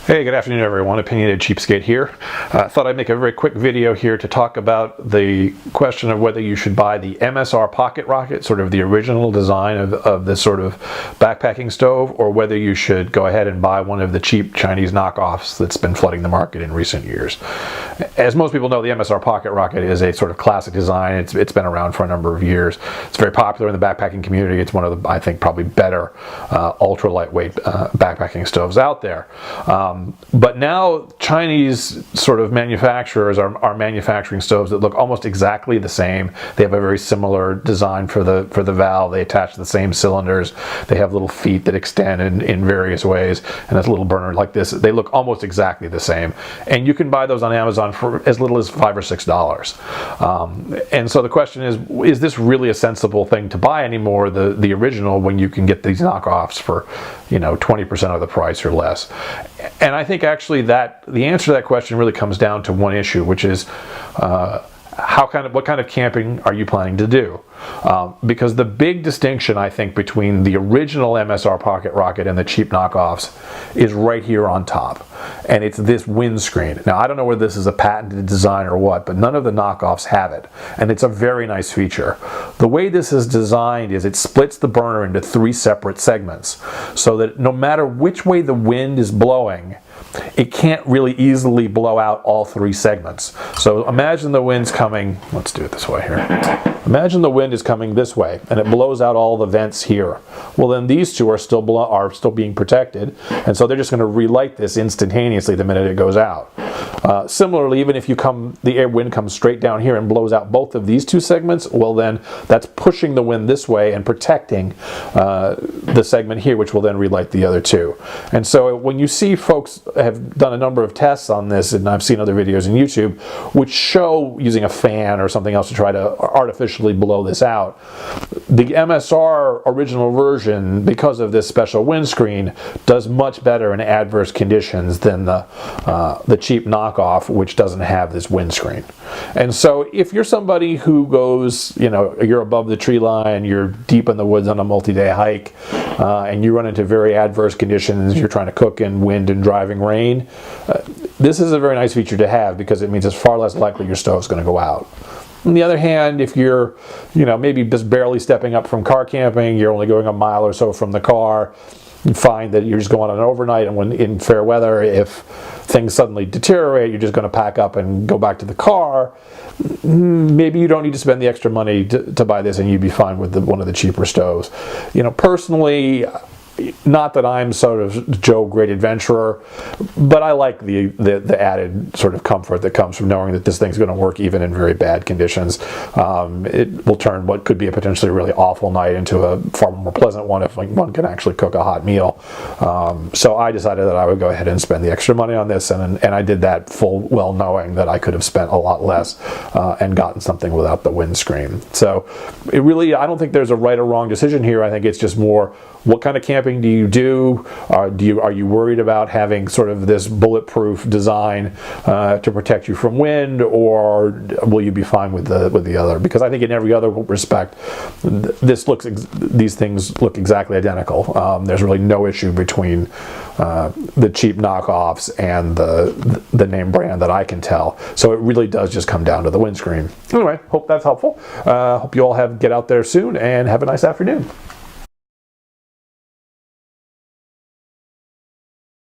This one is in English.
Hey, good afternoon everyone. Opinionated Cheapskate here. Thought I'd make a very quick video here to talk about the question of whether you should buy the MSR Pocket Rocket, sort of the original design of this sort of backpacking stove, or whether you should go ahead and buy one of the cheap Chinese knockoffs that's been flooding the market in recent years. As most people know, the MSR Pocket Rocket is a sort of classic design. It's been around for a number of years. It's very popular in the backpacking community. It's one of the, I think, probably better ultra lightweight backpacking stoves out there. But now Chinese sort of manufacturers are manufacturing stoves that look almost exactly the same. They have a very similar design for the valve. They attach the same cylinders. They have little feet that extend in various ways, and a little burner like this. They look almost exactly the same, and you can buy those on Amazon for as little as $5 or $6. And so the question is this really a sensible thing to buy anymore, the original, when you can get these knockoffs for 20% of the price or less? And I think actually that the answer to that question really comes down to one issue, which is what kind of camping are you planning to do? Because the big distinction, I think, between the original MSR Pocket Rocket and the cheap knockoffs is right here on top, and it's this windscreen. Now, I don't know whether this is a patented design or what, but none of the knockoffs have it, and it's a very nice feature. The way this is designed is it splits the burner into 3 separate segments, so that no matter which way the wind is blowing, it can't really easily blow out all 3 segments. So imagine the wind's coming, let's do it this way here. Imagine the wind is coming this way and it blows out all the vents here. Well, then these 2 are still being protected, and so they're just going to relight this instantaneously the minute it goes out. Similarly, even if the wind comes straight down here and blows out both of these 2 segments, well then that's pushing the wind this way and protecting the segment here, which will then relight the other 2. And so when you see folks have done a number of tests on this, and I've seen other videos on YouTube which show using a fan or something else to try to artificially blow this out, the MSR original version, because of this special windscreen, does much better in adverse conditions than the cheap knockoff, which doesn't have this windscreen. And so if you're somebody who goes, you're above the tree line, you're deep in the woods on a multi-day hike, and you run into very adverse conditions, you're trying to cook in wind and driving rain, this is a very nice feature to have, because it means it's far less likely your stove's going to go out. On the other hand, if you're, maybe just barely stepping up from car camping, you're only going a mile or so from the car, you find that you're just going on an overnight, and when in fair weather, if things suddenly deteriorate, you're just going to pack up and go back to the car. Maybe you don't need to spend the extra money to buy this, and you'd be fine with one of the cheaper stoves. Personally, not that I'm sort of Joe Great Adventurer, but I like the added sort of comfort that comes from knowing that this thing's going to work even in very bad conditions. It will turn what could be a potentially really awful night into a far more pleasant one if one can actually cook a hot meal. So I decided that I would go ahead and spend the extra money on this, and I did that full well knowing that I could have spent a lot less and gotten something without the windscreen. So it really, I don't think there's a right or wrong decision here. I think it's just more, what kind of camping do you do? Are you worried about having sort of this bulletproof design to protect you from wind, or will you be fine with the other? Because I think in every other respect, these things look exactly identical. There's really no issue between the cheap knockoffs and the name brand that I can tell. So it really does just come down to the windscreen. Anyway, hope that's helpful. Hope you all get out there soon and have a nice afternoon.